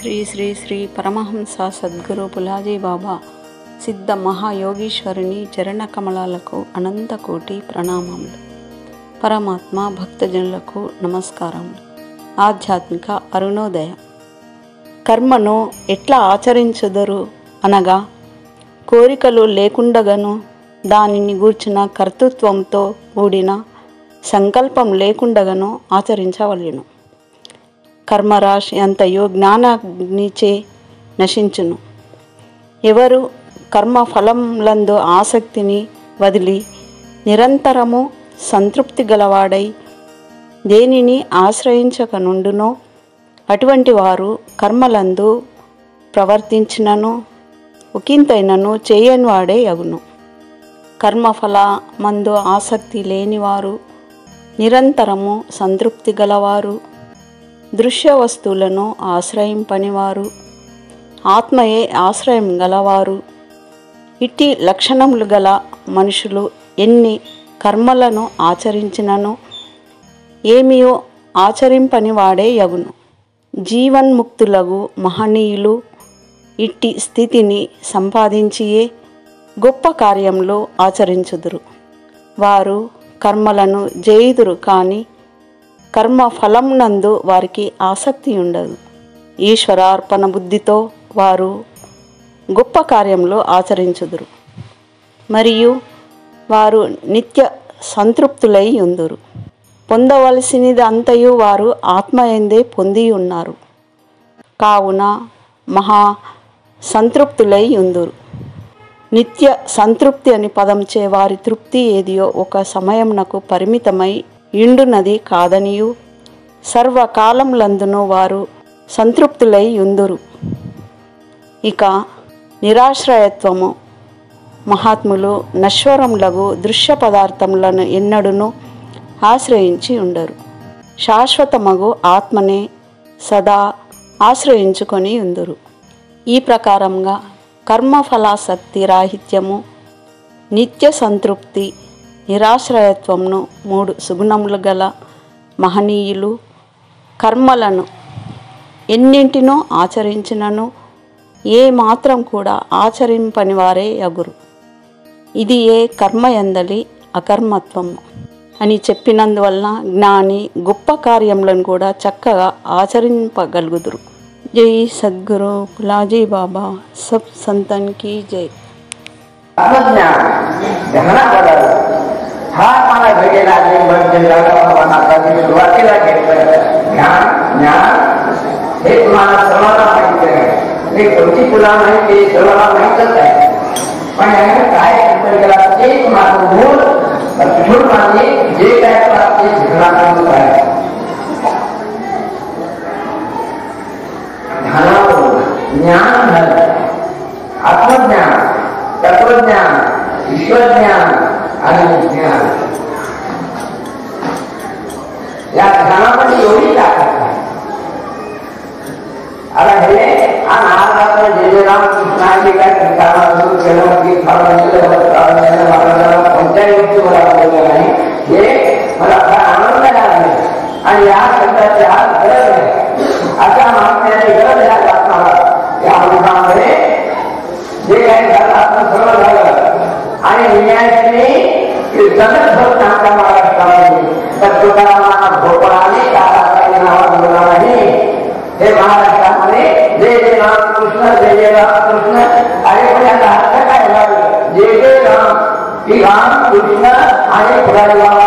శ్రీ శ్రీ శ్రీ పరమహంస సద్గురు పులాజీ బాబా సిద్ధ మహాయోగీశ్వరుని చరణ కమలాలకు అనంతకోటి ప్రణామములు. పరమాత్మ భక్తజనులకు నమస్కారములు. ఆధ్యాత్మిక అరుణోదయం. కర్మను ఎట్లా ఆచరించుదరు అనగా, కోరికలు లేకుండగాను దానిని గూర్చిన కర్తృత్వంతో కూడిన సంకల్పం లేకుండగాను ఆచరించవలెను. కర్మరాశి అంతయు జ్ఞానాగ్నిచే నశించును. ఎవరు కర్మఫలములందు ఆసక్తిని వదిలి నిరంతరము సంతృప్తి గలవాడై దేనిని ఆశ్రయించక నుండునో అటువంటి వారు కర్మలందు ప్రవర్తించినను ఒకంతైనను చేయనివాడే అగును. కర్మఫలమందు ఆసక్తి లేనివారు, నిరంతరము సంతృప్తి గలవారు, దృశ్య వస్తువులను ఆశ్రయింపనివారు, ఆత్మయే ఆశ్రయం గలవారు, ఇట్టి లక్షణములు గల మనుషులు ఎన్ని కర్మలను ఆచరించినను ఏమియో ఆచరింపని వాడే యగును. జీవన్ముక్తులగు మహనీయులు ఇట్టి స్థితిని సంపాదించియే గొప్ప కార్యంలో ఆచరించుదురు. వారు కర్మలను చేయుదురు కానీ కర్మ ఫలం నందు వారికి ఆసక్తి ఉండదు. ఈశ్వరార్పణ బుద్ధితో వారు గొప్ప కార్యంలో ఆచరించుదురు మరియు వారు నిత్య సంతృప్తులై ఉందురు. పొందవలసినది అంతయు వారు ఆత్మయందే పొంది ఉన్నారు కావున మహా సంతృప్తులై ఉందురు. నిత్య సంతృప్తి అని పదంచే వారి తృప్తి ఏదియో ఒక సమయమునకు పరిమితమై ఇండునది కాదనియు సర్వకాలములందును వారు సంతృప్తులై ఉందురు. ఇక నిరాశ్రయత్వము. మహాత్ములు నశ్వరములగు దృశ్య పదార్థములను ఎన్నడూను ఆశ్రయించి ఉండరు. శాశ్వతమగు ఆత్మనే సదా ఆశ్రయించుకొని ఉందురు. ఈ ప్రకారంగా కర్మఫలాసక్తి రాహిత్యము, నిత్య సంతృప్తి, నిరాశ్రయత్వమును మూడు సుగుణములు గల మహనీయులు కర్మలను ఎన్నింటినో ఆచరించినను ఏ మాత్రం కూడా ఆచరింపని వారే యగురు. ఇది ఏ కర్మయందలి అకర్మత్వము అని చెప్పినందువలన జ్ఞాని గొప్ప కార్యములను కూడా చక్కగా ఆచరింపగలుగుదురు. జై సద్గురు పులాజీ బాబా. సబ్ సంతన్ की जय. हा मला घडलेला सुरुवातीला घेतलं ज्ञान ज्ञान हे तुम्हाला सर्वांना माहिती आहे. हे कोणती तुला माहिती सर्वांना माहीतच आहे. पण काय केला ते तुम्हाला मूळ म्हणजे जे काय ते शिकण्याचं आहे. ध्यानावरून ज्ञान झालं, आत्मज्ञान, तत्वज्ञान, ईश्वर ज्ञान आणि ज्ञान. या ध्यानामध्ये एवढी ताकद आहे. आता हे महाराष्ट्र जे रामकृष्णाची काय करताना सुरू केलं की कोणत्याही गोष्टी मला बोललं नाही. हे मला फार आनंद आहे आणि या शब्दाची आज गरज आहे. अशा महात्म्याची गरज आहे आपल्याला. या अनुषंगाने जे काही झालं आपण सर्व झालं आणि विनयाने जगत भक्त आपल्या महाराष्ट्रामध्ये तर तुकारामांना भोपळाने काळासाठी नाव बोलला नाही. हे महाराष्ट्रामध्ये जे जे रामकृष्ण जे जे रामकृष्ण आणि पुण्याचा अर्थ काय झालं जे जे राम की रामकृष्ण आणि पुढारी बाबा